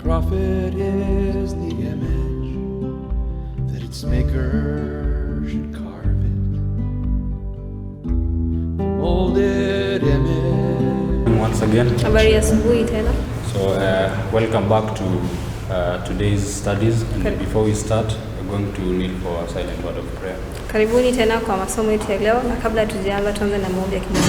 prophet is the image that its maker should carve it. The molded image. Once again. Habari asubuhi tena. So welcome back to today's studies, and before we start we're going to kneel for a silent word of prayer. Karibuni tena kwa masomo yetu ya leo, na kabla tujaanza tuanze na maombi ya kimungu.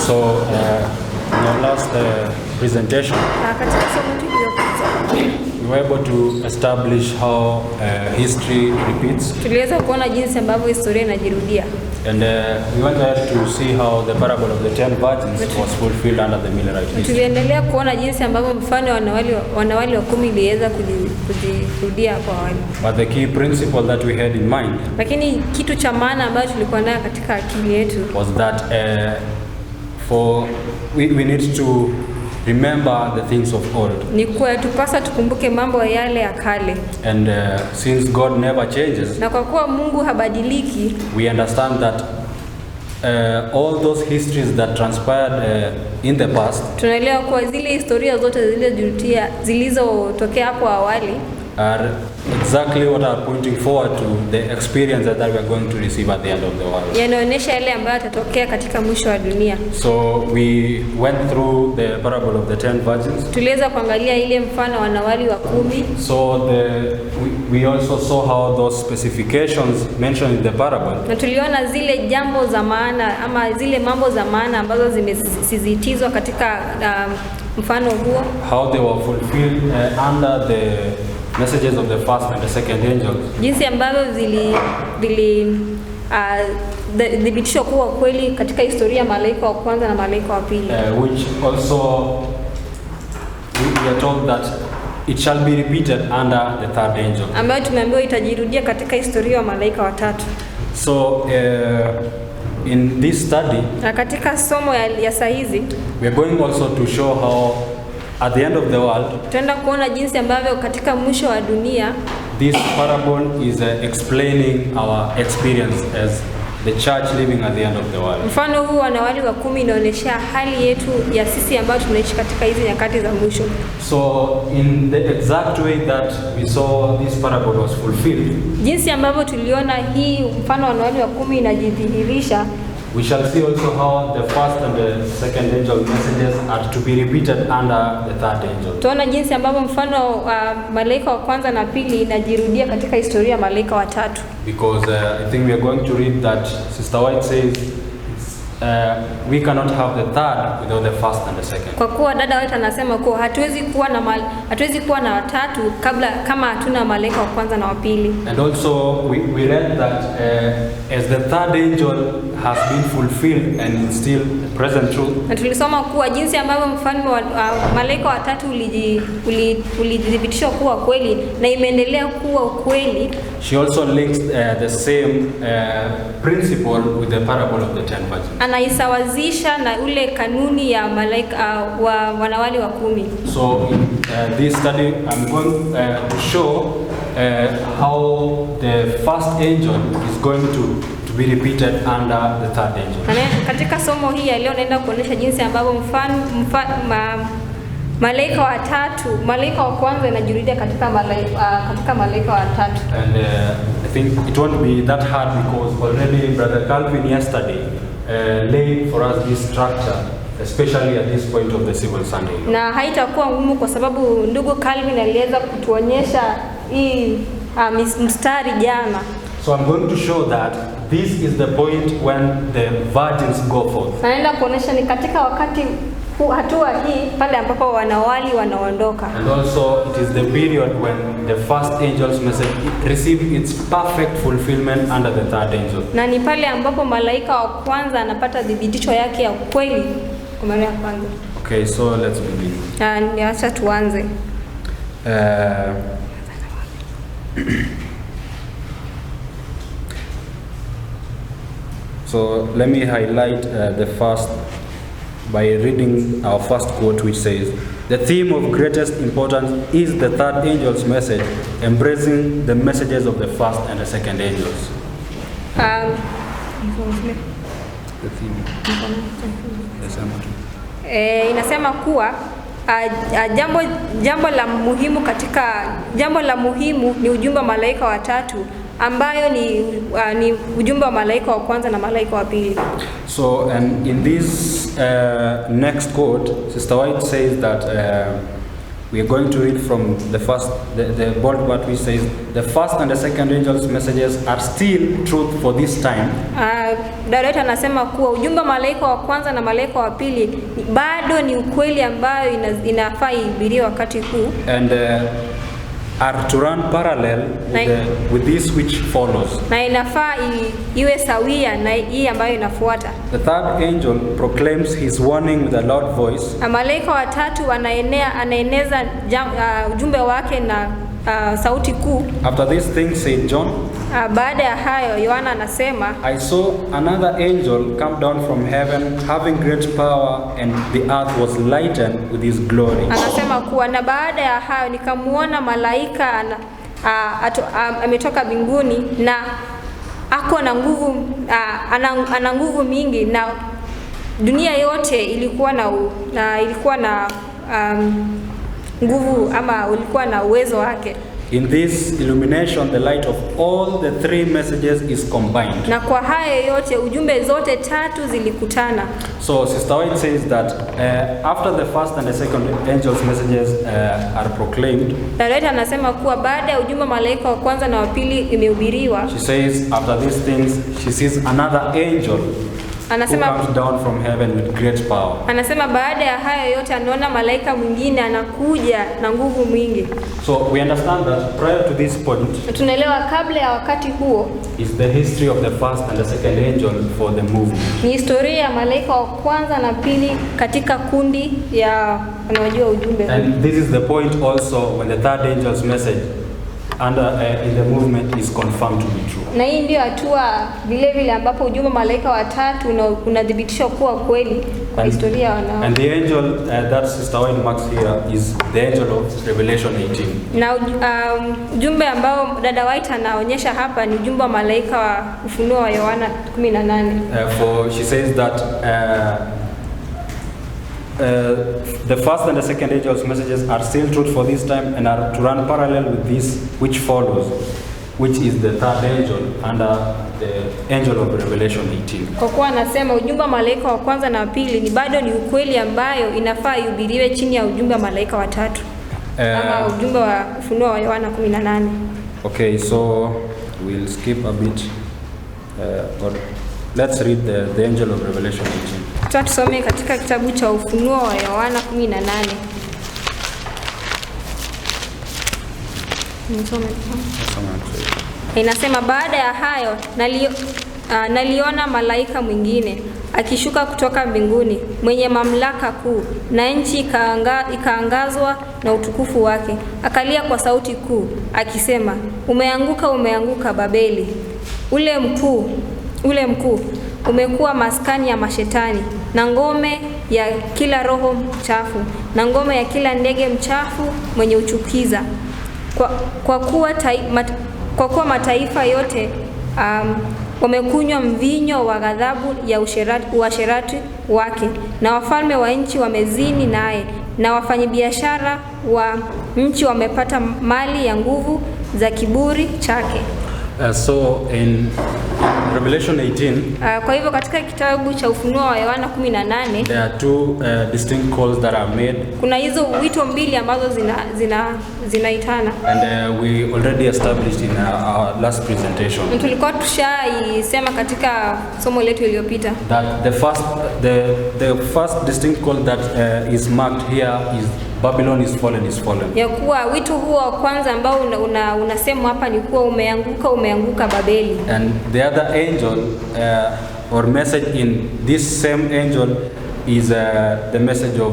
So in our last presentation, we were able to establish how history repeats. Tuliweza kuona jinsi ambavyo historia inajirudia. And we went ahead to see how the parable of the 10 virgins was fulfilled under the Millerite history. Tuliendelea kuona jinsi ambavyo mfano wanawali wa 10 iliweza kujirudia kwa awali. But the key principle that we had in mind, lakini kitu cha maana ambacho tulikuwa nayo katika akili yetu, was that we need to remember the things of old. Ni kwa tupasa tukumbuke mambo yale ya kale. And since God never changes, na kwa kuwa Mungu habadiliki, we understand that all those histories that transpired in the past, tunaelewa kuwa zile historia zote zilizotokea hapo awali are exactly what are pointing forward to the experience that we are going to receive at the end of the world. Yanaonyesha yale ambayo yatatokea katika mwisho wa dunia. So we went through the parable of the 10 virgins. Tuliweza kuangalia ile mfano wanawali wa 10. So we also saw how those specifications mentioned in the parable, na tuliona zile jambo za maana ama zile mambo za maana ambazo zimesisitizwa katika mfano huo, how they were fulfilled under the messages of the first and the second angels. Jinsi ambavyo dhibitishwa kuwa kweli katika historia malaika wa kwanza na malaika wa pili. Which also we are told that it shall be repeated under the third angel. Ambayo tumeambiwa itajirudia katika historia wa malaika watatu. So in this study, na katika somo ya saa hizi, we are going also to show how at the end of the world, tutaenda kuona jinsi ambavyo katika mwisho wa dunia, this parable is explaining our experience as the church living at the end of the world. Mfano huu wanawali wa 10 inaonyesha hali yetu ya sisi ambao tunaishi katika hizi nyakati za mwisho. So in the exact way that we saw this parable was fulfilled, jinsi ambavyo tuliona hii mfano wanawali wa 10 inajidhihirisha, we shall see also how the first and the second angel messages are to be repeated under the third angel. Tuona jinsi ambavyo mfano malaika wa kwanza na pili inajirudia katika historia ya malaika watatu. Because I think we are going to read that Sister White says we cannot have the third without the first and the second. Kwa kuwa dada wetu anasema kuwa hatuwezi kuwa na watatu kama hatuna malaika wa kwanza na wa pili. And also we read that as the third angel has been fulfilled and it's still present truth. Na tulisoma kuwa jinsi ambavyo mfano wa malaika watatu ulidhibitishwa kuwa kweli na imeendelea kuwa kweli. She also links the same principle with the parable of the 10 virgins. Anaisawazisha na ule kanuni ya malaika wa wanawali wa 10. So in this study I'm going to show how the first angel is going to be repeated under the third angel. Katika somo hii ya leo naenda kuonyesha jinsi ambavyo malaika watatu, malaika wa kwanza inajirudia katika malaika watatu. And I think it won't be that hard because already Brother Calvin yesterday laid for us this structure, especially at this point of the Civil Sunday. Na haitakuwa ngumu kwa sababu ndugu Calvin aliweza kutuonyesha hii mstari jana. So I'm going to show that this is the point when the virgins go forth. Naenda kuonyesha ni katika wakati hatua hii pale ambapo wanawali wanaondoka. And also it is the period when the first angel's message received its perfect fulfillment under the third angel. Na ni pale ambapo malaika wa kwanza anapata dhibitisho yake ya kweli kwa mara ya kwanza. Okay, so let's begin. Acha tuanze. So let me highlight the first by reading our first quote, which says, "The theme of greatest importance is the third angel's message, embracing the messages of the first and the second angels." The theme. Inasema kuwa jambo la muhimu ni ujumbe wa malaika watatu ambayo ni ujumbe wa malaika wa kwanza na malaika wa pili. So and in this next quote, Sister White says that we are going to read from the bold part which says the first and the second angels' messages are still truth for this time. Dada anasema kuwa ujumbe wa malaika wa kwanza na malaika wa pili bado ni ukweli ambayo inafaa ihubiriwe wakati huu. And are to run parallel with this which follows. Na inafaa iwe sawia na hii ambayo inafuata. The third angel proclaims his warning with a loud voice. Malaika watatu anaeneza ujumbe wake na sauti kuu. After these things, said John, baada ya hayo Yohana anasema, I saw another angel come down from heaven having great power, and the earth was lightened with his glory. Anasema kuwa na baada ya hayo nikamuona malaika ametoka mbinguni na ako na nguvu, ana nguvu mingi, na dunia yote ilikuwa na nguvu ama ulikuwa na uwezo wake. In this illumination, the light of all the three messages is combined. Na kwa haya yote ujumbe zote tatu zilikutana. So Sister White says that after the first and the second angel's messages are proclaimed, Dada anasema kuwa baada ya ujumbe malaika wa kwanza na wa pili imehubiriwa. She says after these things she sees another angel who comes down from heaven with great power. Anasema baada ya hayo yote anaona malaika mwingine anakuja na nguvu mwingi. So we understand that prior to this point, tunaelewa kabla ya wakati huo, is the history of the first and the second angel for the movement. Ni historia ya malaika wa kwanza na pili katika kundi ya wanaojua ujumbe. And this is the point also when the third angel's message in the movement is confirmed to be true. Na hii ndio hatua vile ambapo ujumbe malaika watatu unadhibitishwa kuwa kweli kwa historia wana. And the angel that Sister White marks here is the angel of Revelation 18. Na ujumbe ambao dada White anaonyesha hapa ni ujumbe wa malaika wa Ufunuo wa Yohana 18. For she says that the first and the second angel's messages are still truth for this time and are to run parallel with this which follows, which is the third angel under the angel of Revelation 18. Kwa kuwa anasema ujumbe wa malaika wa kwanza na wa pili ni bado ni ukweli ambayo inafaa ihubiriwe chini ya ujumbe wa malaika watatu. Ama ujumbe wa Ufunuo wa Yohana 18. Okay, so we'll skip a bit or let's read the angel of Revelation 18. Tusome katika kitabu cha Ufunuo wa Yohana 18. Inasema baada ya hayo naliona malaika mwingine akishuka kutoka mbinguni mwenye mamlaka kuu, na nchi ikaangazwa na utukufu wake. Akalia kwa sauti kuu akisema, umeanguka, umeanguka Babeli, ule mkuu umekuwa maskani ya mashetani na ngome ya kila roho mchafu na ngome ya kila ndege mchafu mwenye uchukiza. Kwa kuwa mataifa yote wamekunywa mvinyo wa ghadhabu ya uasherati wake, na wafalme wa nchi wamezini naye, na wafanyabiashara wa nchi wamepata mali ya nguvu za kiburi chake. So in Revelation 18, Kwa hivyo katika kitabu cha Ufunuo wa Yohana 18 there are two distinct calls that are made. kuna hizo wito mbili ambazo zinaitana. And we already established in our last presentation. Tulikuwa tushaisema katika somo letu iliyopita. That the first distinct call that is marked here is Babylon is fallen, is fallen. Ya kuwa wito huo wa kwanza ambao unasemwa hapa ni kuwa umeanguka Babeli. And the other angel or message in this same angel is the message of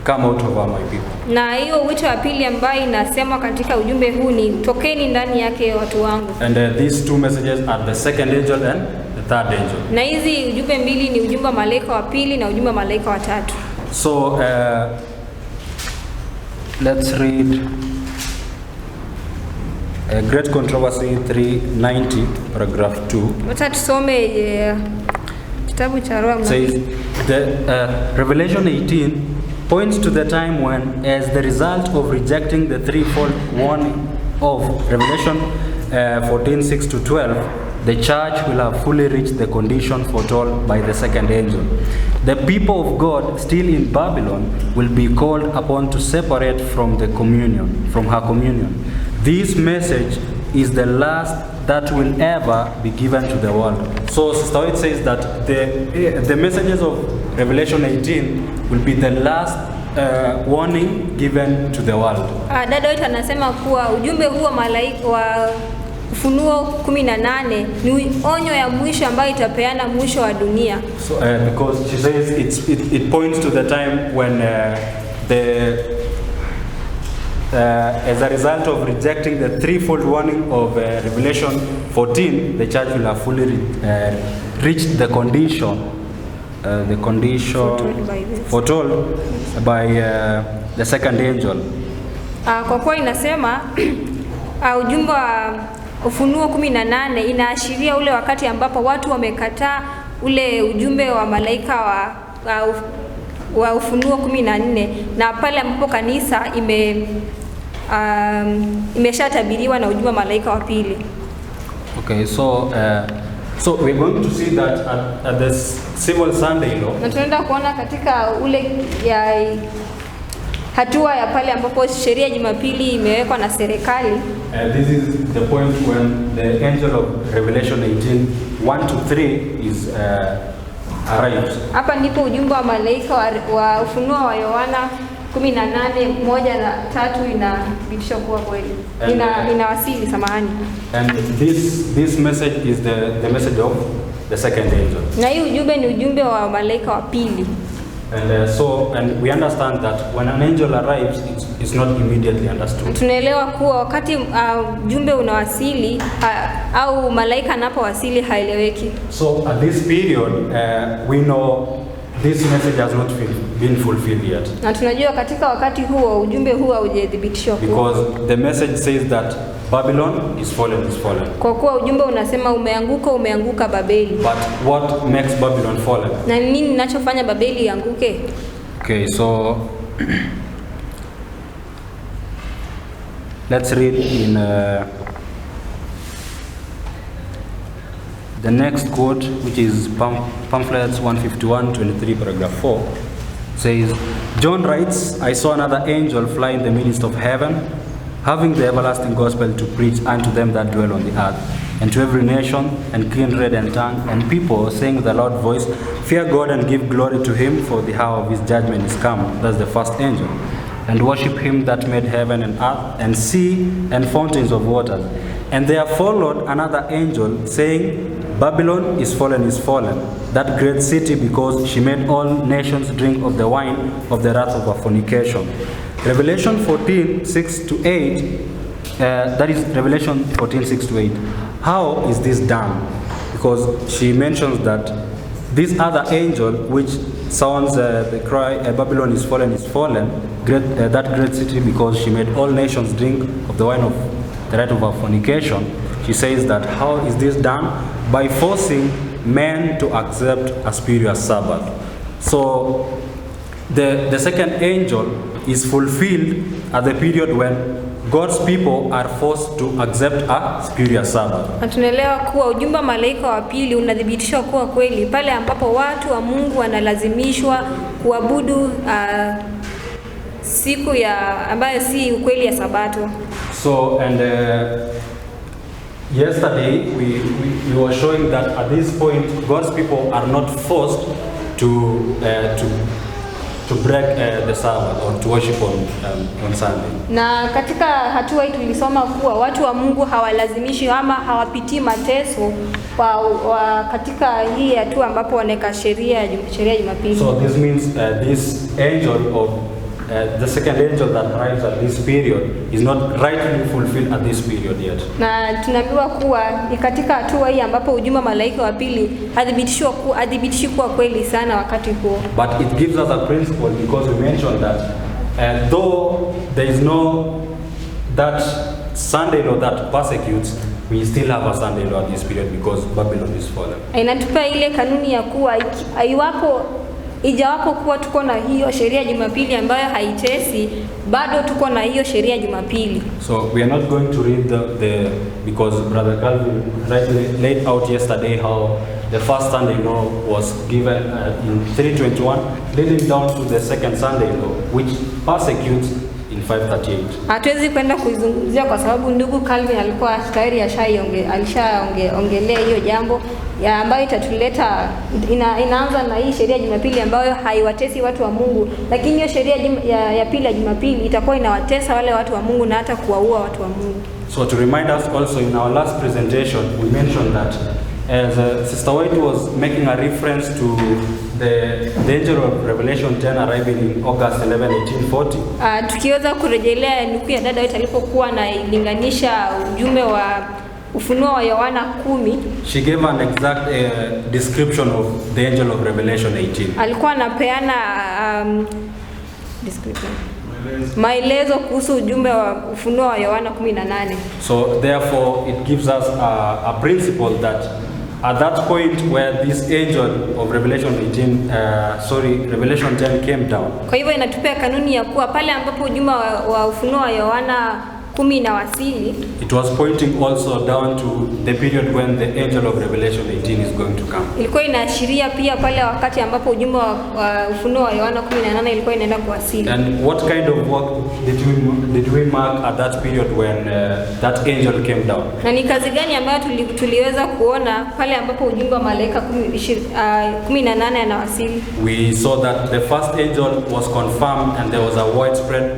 come out of my people. Na hiyo wito wa pili ambayo inasemwa katika ujumbe huu ni tokeni ndani yake watu wangu. And these two messages are the second angel and the third angel. Na hizi ujumbe mbili ni ujumbe wa malaika wa pili na ujumbe wa malaika wa tatu. So let's read Great Controversy 390 paragraph 2. Wacha tusome kitabu cha Roho. Says the Revelation 18 points to the time when, as the result of rejecting the threefold warning of Revelation 14:6 to 12, the church will have fully reached the condition foretold by the second angel. The people of God still in Babylon will be called upon to separate from her communion. This message is the last that will ever be given to the world. So Sister White says that the messages of Revelation 18 will be the last warning given to the world. Dada White anasema kuwa ujumbe huo malaika wa Ufunuo 18 ni onyo ya mwisho ambayo itapeana mwisho wa dunia. So because she says it points to the time when as a result of rejecting the threefold warning of Revelation 14, the church will have fully reached the condition foretold by the second angel. Kwa kuwa inasema ujumbe wa Ufunuo 18 inaashiria ule wakati ambapo watu wamekataa ule ujumbe wa malaika wa Ufunuo 14, na pale ambapo kanisa imeshatabiriwa na ujumbe wa malaika wa pili. Okay, so we're going to see that at the civil Sunday law. Na tunaenda kuona katika ule hatua ya pale ambapo sheria Jumapili imewekwa na serikali. This is the point when the angel of Revelation 18:1 to 3 is arrived. Hapa ndipo ujumbe wa malaika wa Ufunuo wa Yohana 18:1 na 3 inabidisha kuwa kweli. Inawasili samahani. And this message is the message of the second angel. Na hii ujumbe ni ujumbe wa malaika wa pili. And we understand that when an angel arrives, it's not immediately understood. Tunaelewa kuwa wakati ujumbe unawasili au malaika anapowasili haeleweki. So at this period, we know this message has not been fulfilled yet. Na tunajua katika wakati huo ujumbe huo haujathibitishwa. Because the message says that Babylon is fallen, is fallen. Kwa kuwa ujumbe unasema umeanguka Babeli. But what makes Babylon fallen? Na nini ninachofanya Babeli ianguke? Okay, so let's read in the next quote, which is pamphlets 151:23 paragraph 4. Says, John writes, I saw another angel fly in the midst of heaven, having the everlasting gospel to preach unto them that dwell on the earth, and to every nation, and kindred, and tongue, and people, saying with a loud voice, Fear God and give glory to him, for the hour of his judgment is come. That's the first angel. And worship him that made heaven and earth, and sea, and fountains of waters. And there followed another angel, saying, Babylon is fallen, that great city, because she made all nations drink of the wine of the wrath of her fornication. Revelation 14:6 to 8, that is Revelation 14:6 to 8. How is this done? Because she mentions that this other angel, which sounds the cry, Babylon is fallen, that great city, because she made all nations drink of the wine of the wrath of her fornication. She says that how is this done? By forcing men to accept a spiritual Sabbath. So the second angel is fulfilled at the period when God's people are forced to accept a spurious Sabbath. Na tunaelewa kuwa ujumbe wa malaika wa pili unadhibitishwa kuwa kweli pale ambapo watu wa Mungu wanalazimishwa kuabudu siku ya ambayo si ukweli ya Sabato. So and yesterday we were showing that at this point God's people are not forced to break the Sabbath or to worship on Sunday. Na katika hatua hii tulisoma kuwa watu wa Mungu hawalazimishi ama hawapitii mateso katika hii hatua ambapo wanaweka sheria ya Jumapili. So this means this angel of the second angel that arrives at this period is not rightly fulfilled at this period yet. Na tunaambiwa kuwa ni katika hatua hii ambapo ujumbe malaika wa pili adhibitishi kuwa kweli sana wakati huo. But it gives us a principle because we mentioned that though there is no that Sunday law that persecutes, we still have a Sunday law at this period because Babylon is fallen. Inatupa ile kanuni ya kuwa ijawapo kuwa tuko na hiyo sheria Jumapili ambayo haitesi, bado tuko na hiyo sheria Jumapili. So we are not going to read the because Brother Calvin rightly laid out yesterday how the first Sunday law was given in 321 leading down to the second Sunday law which persecutes in 538. Hatuwezi kwenda kuizungumzia kwa sababu ndugu Calvin alikuwa tayari alishaongelea hiyo jambo ya ambayo itatuleta inaanza na hii sheria Jumapili ambayo haiwatesi watu wa Mungu, lakini hiyo sheria ya pili ya Jumapili itakuwa inawatesa wale watu wa Mungu na hata kuwaua watu wa Mungu. So to remind us also in our last presentation we mentioned that as Sister White was making a reference to the angel of Revelation 10 arriving in August 11, 1840. Tukiweza kurejelea nukuu ya dada White alipokuwa anailinganisha ujumbe wa Ufunuo wa Yohana 10. She gave an exact description of the angel of Revelation 18. Alikuwa anapeana description. Maelezo kuhusu ujumbe wa Ufunuo wa Yohana 18. So therefore it gives us a principle that at that point where this angel of Revelation 10 came down. Kwa hivyo inatupea kanuni ya kuwa pale ambapo ujumbe wa Ufunuo wa Yohana 10 inawasili, it was pointing also down to the period when the angel of Revelation 18 is going to come. Ilikuwa inaashiria pia pale wakati ambapo ujumbe wa Ufunuo wa Yohana 18 ilikuwa inaenda kuwasili. And what kind of work did we mark at that period when that angel came down? Na ni kazi gani ambayo tuliweza kuona pale ambapo ujumbe wa malaika 18 anawasili? We saw that the first angel was confirmed and there was a widespread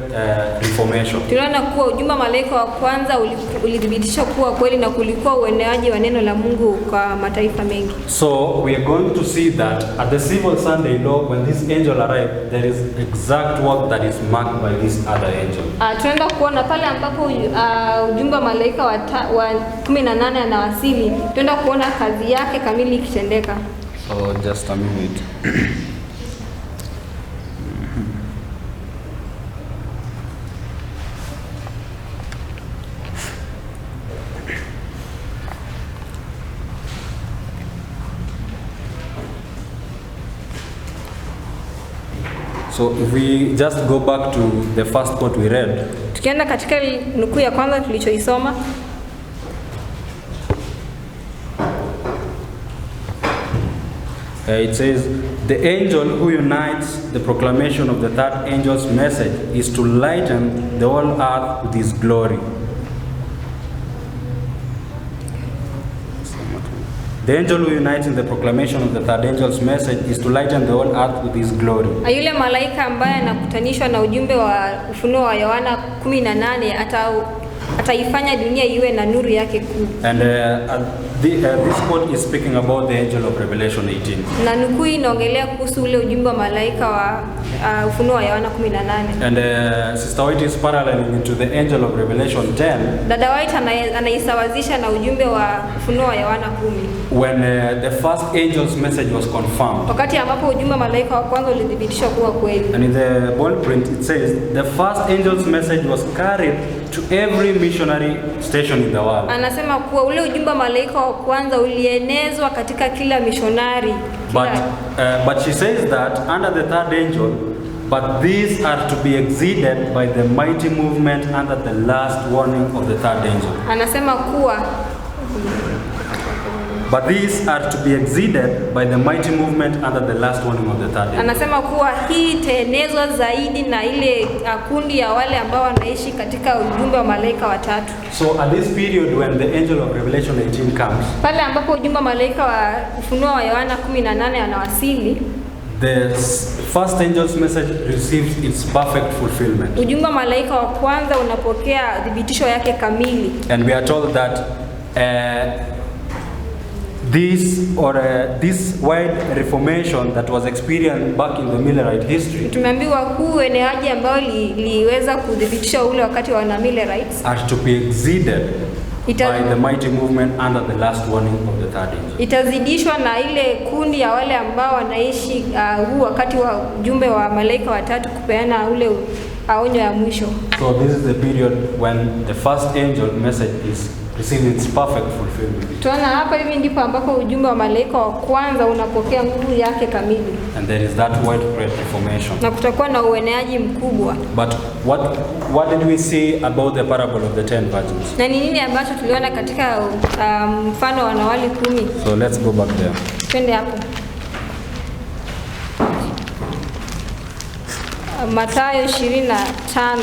reformation. Tuliona kuwa ujumbe malaika wa kwanza ulidhibitisha kuwa kweli na kulikuwa ueneaji wa neno la Mungu kwa mataifa mengi. So we are going to see that at the civil Sunday law when this angel arrived there is exact work that is marked by this other angel. Tunaenda kuona pale ambapo ujumbe wa malaika wa 18 anawasili, tunaenda kuona kazi yake kamili ikitendeka. So just a minute. So if we just go back to the first quote we read. Tukienda katika nukuu ya kwanza tulichoisoma. It says, the angel who unites the proclamation of the third angel's message is to lighten the whole earth with his glory. The angel who unites in the proclamation of the third angel's message is to lighten the whole earth with his glory. Yule malaika ambaye anakutanishwa na ujumbe wa Ufunuo wa Yohana 18 ataifanya dunia iwe na nuru yake kuu. And this quote is speaking about the angel of Revelation 18. Na nukuu inaongelea kuhusu ule ujumbe wa malaika wa Ufunuo wa Yohana 18. And Sister White is paralleling into the angel of Revelation 10. Dada White anaisawazisha na ujumbe wa Ufunuo wa Yohana 10. When the first angel's message was confirmed. Wakati ambapo ujumbe wa malaika wa kwanza ulithibitishwa kuwa kweli. And in the bold print it says the first angel's message was carried to every missionary station in the world. Anasema kuwa ule ujumbe wa malaika wa kwanza ulienezwa katika kila missionary. But she says that under the third angel But these are to be exceeded by the mighty movement under the last warning of the third angel. Anasema kuwa But these are to be exceeded by the mighty movement under the last warning of the third angel. Anasema kuwa hii itaenezwa zaidi na ile kundi ya wale ambao wanaishi katika ujumbe wa malaika watatu. So at this period when the angel of Revelation 18 comes, pale ambapo ujumbe wa malaika wa Ufunuo wa Yohana 18 anawasili, the first angel's message receives its perfect fulfillment. Ujumbe wa malaika wa kwanza unapokea dhibitisho yake kamili. And we are told that this wide reformation that was experienced back in the Millerite history, tumeambiwa huu eneaji ambao liweza kudhibitisha ule wakati wa Millerites, are to be exceeded by the mighty movement under the last warning of the third angel. Itazidishwa na ile kundi ya wale ambao wanaishi huu wakati wa ujumbe wa malaika watatu kupeana ule aonyo ya mwisho. So this is the period when the first angel message is receiving its perfect fulfillment. Tuona hapa hivi ndipo ambapo ujumbe wa malaika wa kwanza unapokea nguvu yake kamili. And there is that widespread reformation. Na kutakuwa na ueneaji mkubwa. But what did we see about the parable of the 10 virgins? Na ni nini ambacho tuliona katika mfano wa wanawali 10? So let's go back there. Twende hapo. Mathayo 25.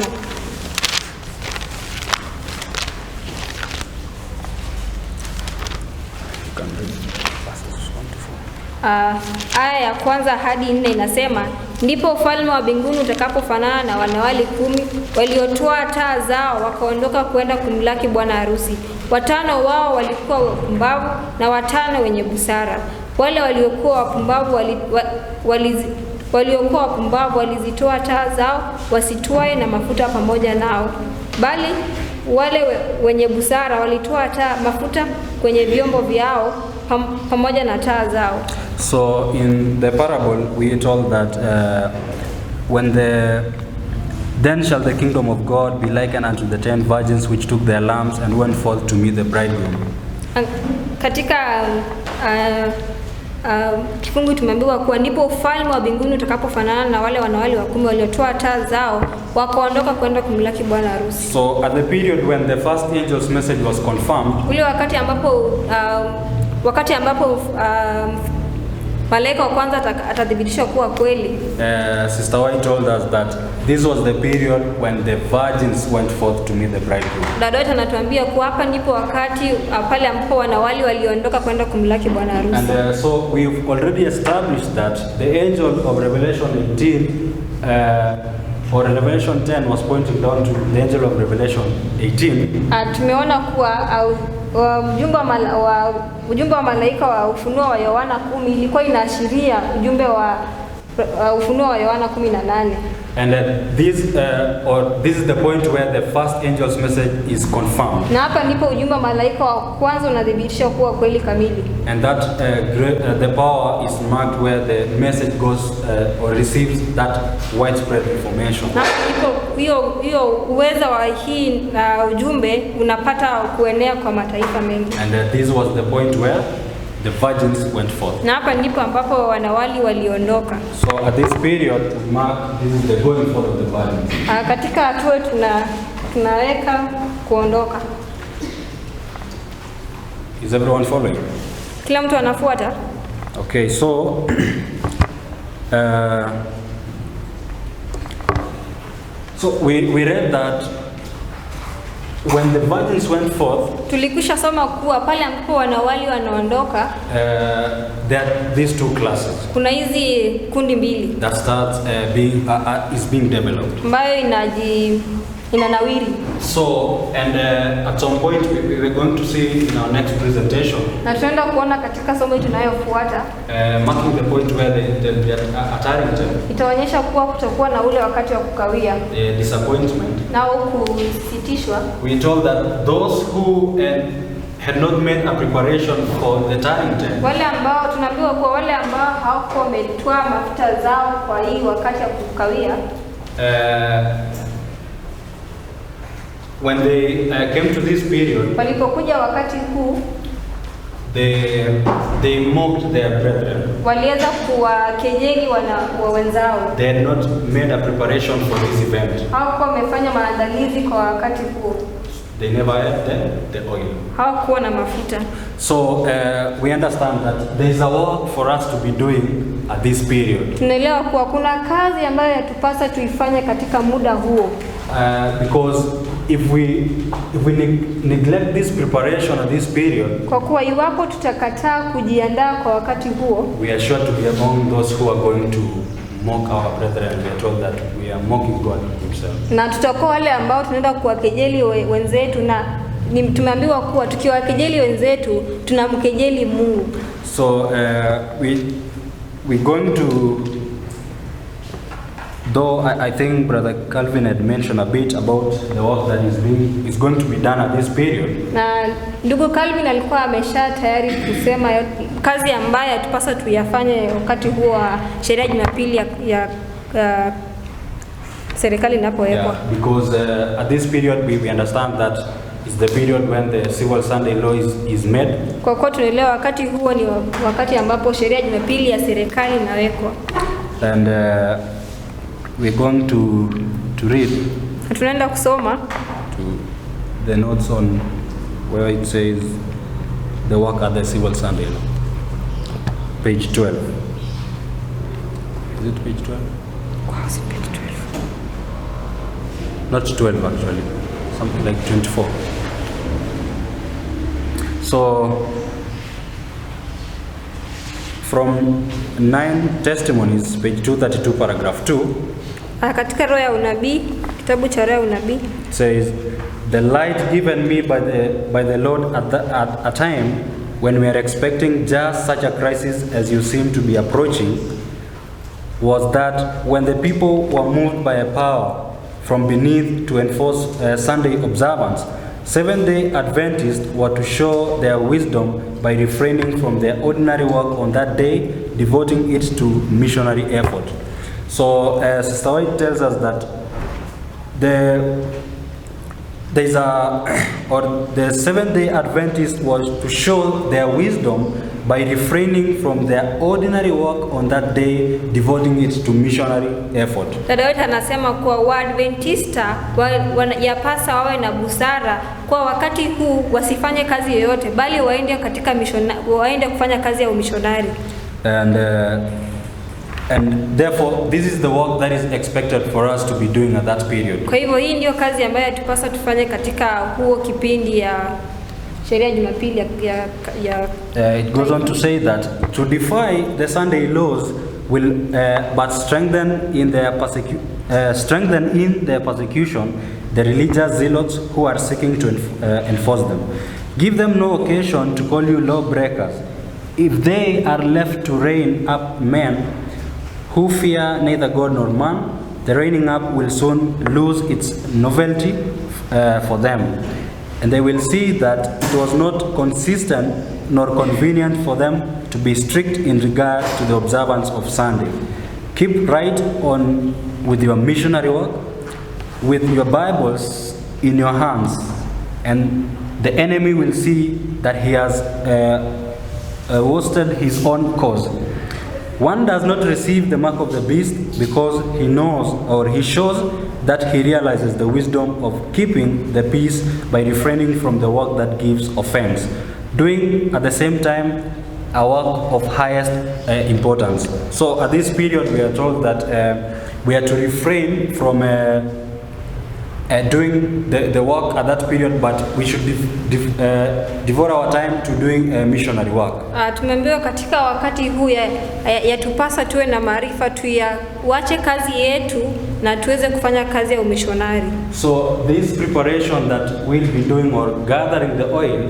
Aya ya kwanza hadi 4 inasema, ndipo ufalme wa mbinguni utakapofanana na wanawali 10 waliotoa taa zao wakaondoka kwenda kumlaki bwana harusi. 5 wao walikuwa wapumbavu na 5 wenye busara. Wale waliokuwa wapumbavu walizitoa taa zao wasitwae na mafuta pamoja nao, bali wale wenye busara walitoa mafuta kwenye vyombo vyao pamoja na taa zao. So in the parable we are told that then shall the kingdom of God be likened unto the 10 virgins which took their lamps and went forth to meet the bridegroom. Katika kifungu tumeambiwa kuwa ndipo ufalme wa mbinguni utakapofanana na wale wanawali 10 waliotoa taa zao wakaondoka kwenda kumlaki bwana harusi. So at the period when the first angel's message was confirmed, ule wakati ambapo malaika wa kwanza atadhibitisha kuwa kweli. Sister White told us that this was the period when the virgins went forth to meet the bridegroom. Dada wetu anatuambia kuwa hapa ndipo wakati pale ambapo wanawali waliondoka kwenda kumlaki bwana harusi. And so we've already established that the angel of Revelation 18 or Revelation 10 was pointing down to the angel of Revelation 18. Tumeona kuwa ujumbe wa malaika wa Ufunuo wa Yohana 10 ilikuwa inaashiria ujumbe wa Ufunuo wa Yohana 18. And this is the point where the first angel's message is confirmed. Na hapa ndipo ujumbe wa malaika wa kwanza unadhibitisha kuwa kweli kamili. And that the power is marked where the message goes or receives that widespread information. Na ndipo hiyo uweza wa hii ujumbe unapata kuenea kwa mataifa mengi. And this was the point where the virgins went forth. Na hapa ndipo ambapo wanawali waliondoka. So at this period we mark this is the going forth of the virgins. Katika hatua tunaweka kuondoka. Is everyone following? Kila mtu anafuata? Okay, so we read that when the virgins went forth, tulikwisha soma kuwa pale ambapo wanawali wanaondoka, there are these two classes. Kuna hizi kundi mbili that starts being developed. Ambayo inanawiri. So and at some point we are going to see in our next presentation. Na tunaenda kuona katika somo tunayofuata. Marking the point where the Atarington. Itaonyesha kuwa kutakuwa na ule wakati wa kukawia. Disappointment. Na kusitishwa. We told that those who had not made a preparation for the Atarington. Wale ambao tunaambiwa kuwa wale ambao hawakuwa wametoa mafuta zao kwa hii wakati wa kukawia. When they came to this period, walipokuja wakati huu, they mocked their brethren. Waliweza kuwakejeli wa wenzao. They had not made a preparation for this event. Hawakuwa wamefanya maandalizi kwa wakati huo. They never had the oil. Hawakuwa na mafuta. So we understand that there is a work for us to be doing at this period. Tunaelewa kuwa kuna kazi ambayo yatupasa tuifanye katika muda huo. Because if we neglect this preparation at this period, kwa kuwa iwapo tutakataa kujiandaa kwa wakati huo, we are sure to be among those who are going to mock our brethren. We are told that we are mocking God himself. Na tutakuwa wale ambao tunaenda kuwakejeli wenzetu, na tumeambiwa kuwa tukiwakejeli wenzetu tunamkejeli Mungu. So we're going to, though I think Brother Calvin had mentioned a bit about the work that is going to be done at this period. Na ndugu Calvin alikuwa amesha tayari kusema kazi ambayo tupasa tuyafanye wakati huo wa sheria Jumapili ya serikali inapowekwa. Yeah, because at this period we understand that it's the period when the civil Sunday law is made. Kwa kuwa tunaelewa wakati huo ni wakati ambapo sheria Jumapili ya serikali inawekwa. And we're going to read. Tunaenda kusoma to the notes on where it says the work at the civil Sunday law. Page 12. Is it page 12? Wow, it's page 12. Not 12 actually, something like 24. So from 9 testimonies, page 232, paragraph 2. Katika roho ya unabii, kitabu cha roho ya unabii, says, the light given me by the Lord at a time when we are expecting just such a crisis as you seem to be approaching, was that when the people were moved by a power from beneath to enforce Sunday observance, Seventh-day Adventists were to show their wisdom by refraining from their ordinary work on that day, devoting it to missionary effort. So Sister White tells us that the Seventh-day Adventists was to show their wisdom by refraining from their ordinary work on that day, devoting it to missionary effort. Dada wetu anasema kuwa Waadventista yapasa wawe na busara kwa wakati huu wasifanye kazi yoyote bali waende kufanya kazi ya umishonari. And therefore this is the work that is expected for us to be doing at that period. Kwa hivyo hii ndio kazi ambayo tupasa tufanye katika huo kipindi ya sheria Jumapili it goes on to say that to defy the Sunday laws will but strengthen in their persecution the religious zealots who are seeking to enforce them. Give them no occasion to call you lawbreakers. If they are left to rein up men who fear neither God nor man, the reining up will soon lose its novelty for them. And they will see that it was not consistent nor convenient for them to be strict in regard to the observance of Sunday. Keep right on with your missionary work, with your Bibles in your hands, and the enemy will see that he has wasted his own cause. One does not receive the mark of the beast because he knows or he shows that he realizes the wisdom of keeping the peace by refraining from the work that gives offense, doing at the same time a work of highest importance. So at this period we are told that we are to refrain from doing the work at that period, but we should devote our time to doing missionary work. Tumeambiwa katika wakati huu yatupasa tuwe na maarifa, tuache kazi yetu na tuweze kufanya kazi ya umishonari. So this preparation that we'll be doing or gathering the oil,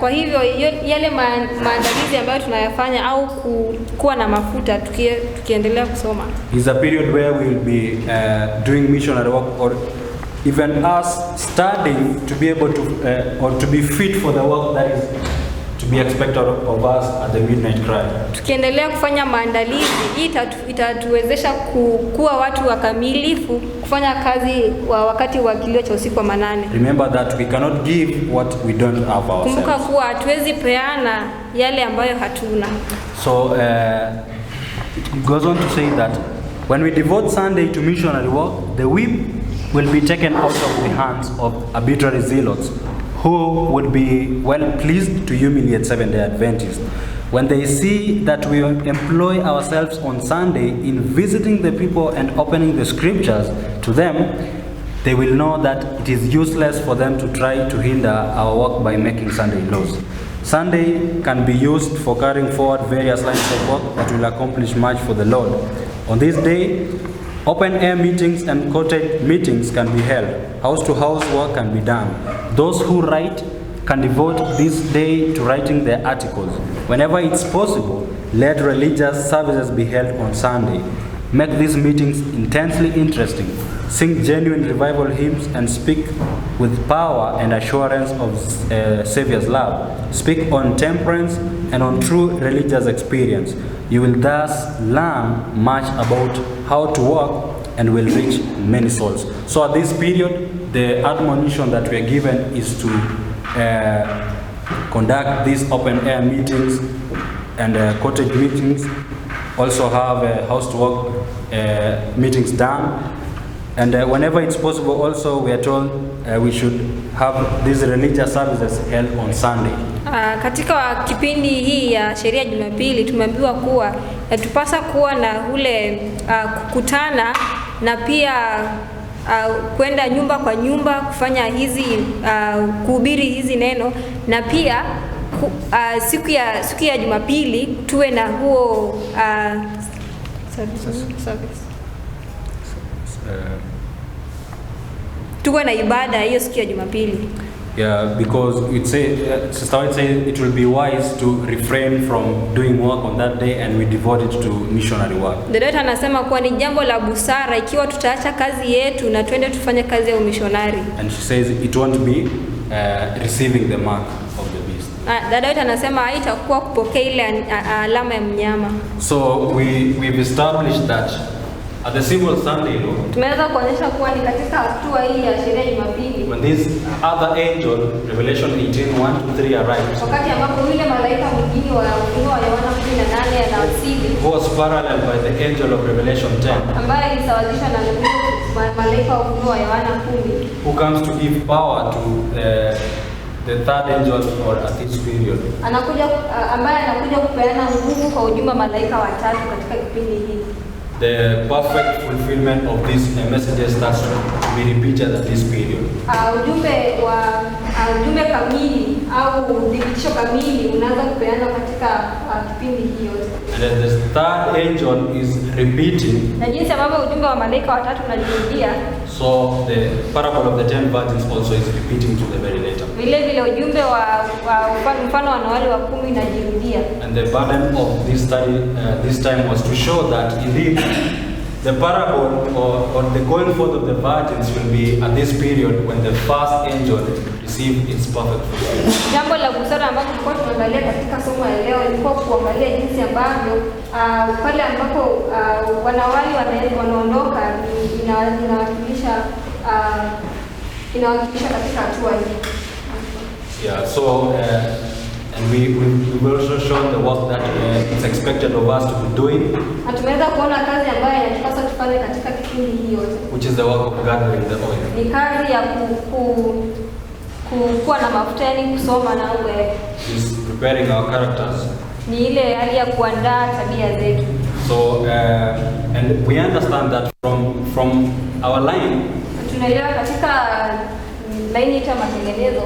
kwa hivyo yale maandalizi ambayo tunayafanya au kuwa na mafuta tukiendelea kusoma, is a period where we'll be doing missionary work, or even us studying to be able to or to be fit for the work that is to be expected of us at the midnight cry. Tukiendelea kufanya maandalizi, hii itatuwezesha kuwa watu wakamilifu kufanya kazi wakati wa kilio cha usiku wa manane. Remember that we cannot give what we don't have ourselves. Kumbuka kuwa hatuwezi peana yale ambayo hatuna. So it goes on to say that when we devote Sunday to missionary work, the whip will be taken out of the hands of arbitrary zealots who would be well pleased to humiliate Seventh-day Adventists. When they see that we employ ourselves on Sunday in visiting the people and opening the scriptures to them, they will know that it is useless for them to try to hinder our work by making Sunday laws. Sunday can be used for carrying forward various lines of work that will accomplish much for the Lord. On this day, open-air meetings and cottage meetings can be held. House-to-house work can be done. Those who write can devote this day to writing their articles. Whenever it's possible, let religious services be held on Sunday. Make these meetings intensely interesting. Sing genuine revival hymns and speak with power and assurance of Savior's love. Speak on temperance and on true religious experience. You will thus learn much about how to work and will reach many souls. So at this period, the admonition that we are given is to conduct these open-air meetings and cottage meetings, also have house-to-work meetings done, and whenever it's possible also we are told we should have these religious services held on Sunday. Katika kipindi hii ya sheria Jumapili tumeambiwa kuwa tupasa kuwa na ule kukutana na pia kwenda nyumba kwa nyumba kufanya hizi kuhubiri hizi neno, na pia siku ya Jumapili tuwe na huo tuwe na ibada hiyo siku ya Jumapili. Yeah, because Sister White said it will be wise to refrain from doing work on that day and we devote it to missionary work. Dada anasema kuwa ni jambo la busara ikiwa tutaacha kazi yetu na twende tufanye kazi ya umishonari. And she says it won't be receiving the mark of the beast. Dada anasema haitakuwa kupokea ile alama ya mnyama. So we've established that at the civil Sunday law, tumeweza kuonyesha kuwa ni katika hatua hii ya sheria Jumapili, when this other angel, Revelation 18:1-3 arrives, wakati ambapo yule malaika mwingine wa Ufunuo wa Yohana 18 anawasili, who was paralleled by the angel of Revelation 10, ambaye alisawazishwa na malaika wa Ufunuo wa Yohana 10, who comes to give power to the third angel or at this period. Ambaye anakuja kupeana nguvu kwa ujumbe malaika watatu katika kipindi hiki. The perfect fulfillment of this message starts to be repeated at this period. Ujumbe kamili au udhibitisho kamili unaanza kupeana katika kipindi hiyo. And then the third angel is repeating. Na jinsi ambavyo ujumbe wa malaika watatu unajirudia, so the parable of the 10 virgins also is repeating to the very later. Vile vile ujumbe wa mfano wanawali wa 10 inajirudia. And the burden of this study this time was to show that indeed the parable or the going forth of the virgins will be at this period when the first angel received its perfect fulfillment. Jambo la busara ambalo tulikuwa tunaangalia katika somo la leo ilikuwa kuangalia jinsi ambavyo pale ambapo wanawali wanaondoka inawakilisha katika hatua hii. Yeah, so and we also shown the work that it's expected of us to be doing. Tumeweza kuona kazi ambayo inatupasa tufanye katika kipindi hii yote, which is the work of gathering the oil. Ni kazi ya kuwa na mafuta, yani kusoma na uwe. Is preparing our characters. Ni ile hali ya kuandaa tabia zetu. So and we understand that from our line. Tunaelewa katika line yetu ya matengenezo.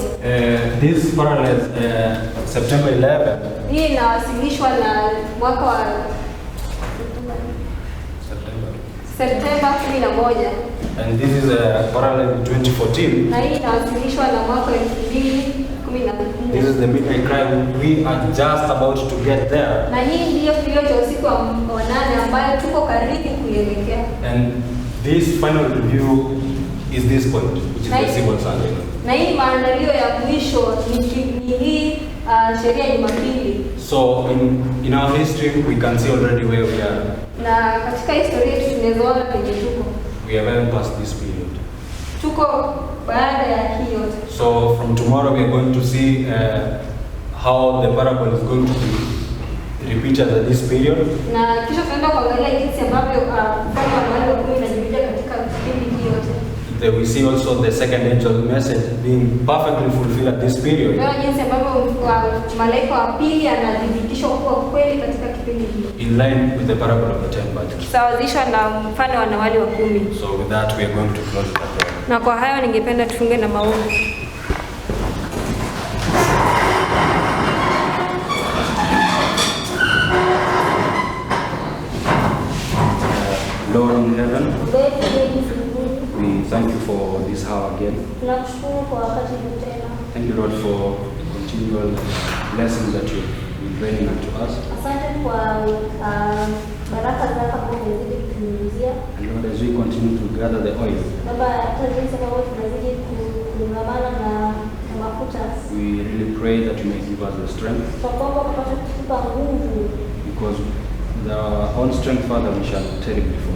This parallels September 11. Hii inawasilishwa na mwaka wa September 11. And this is a parallel in 2014. Na hii inawasilishwa na mwaka 2014. This is the midnight cry. We are just about to get there. Na hii ndio kilio cha usiku wa manane ambayo tuko karibu kuelekea. And this final review is this point, which is the civil Sunday. Na hii maandalio ya mwisho ni hii sheria ya Jumapili. So in our history we can see already where we are. Na katika historia yetu tunazoona penye tuko. We are well past this period. Tuko baada ya hii yote. So from tomorrow we are going to see how the parable is going to be repeated at this period. Na kisha tunaenda kuangalia jinsi ambavyo mfano wa wale wakuu inajirudia katika kipindi hiki yote. Then we see also the second angel message being perfectly fulfilled at this period. Ndio jinsi ambavyo malaika wa pili anadhibitishwa kuwa kweli katika kipindi hiki. In line with the parable of the 10 virgins. Sawazishwa na mfano wa wanawali wa 10. So with that we are going to close the prayer. Na kwa hayo ningependa tufunge na maombi. Lord in heaven, we thank you for this hour again. Thank you, Lord, for the continual blessings that you've been bringing unto us. And Lord, as we continue to gather the oil, we really pray that you may give us the strength. Because with our own strength, Father, we shall terribly fall.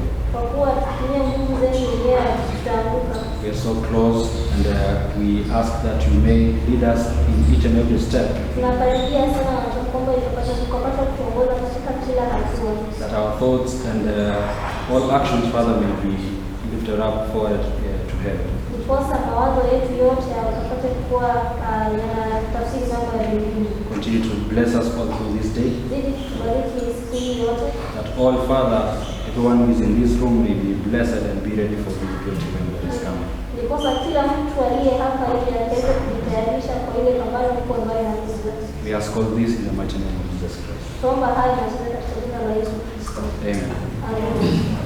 We are so close, and we ask that you may lead us in each and every step. That our thoughts and all actions, Father, may be lifted up forward to heaven. Continue to bless us all through this day. That all, Father, everyone who is in this room may be blessed and be ready for this great event that is coming. We ask all this in the mighty name of Jesus Christ. Amen.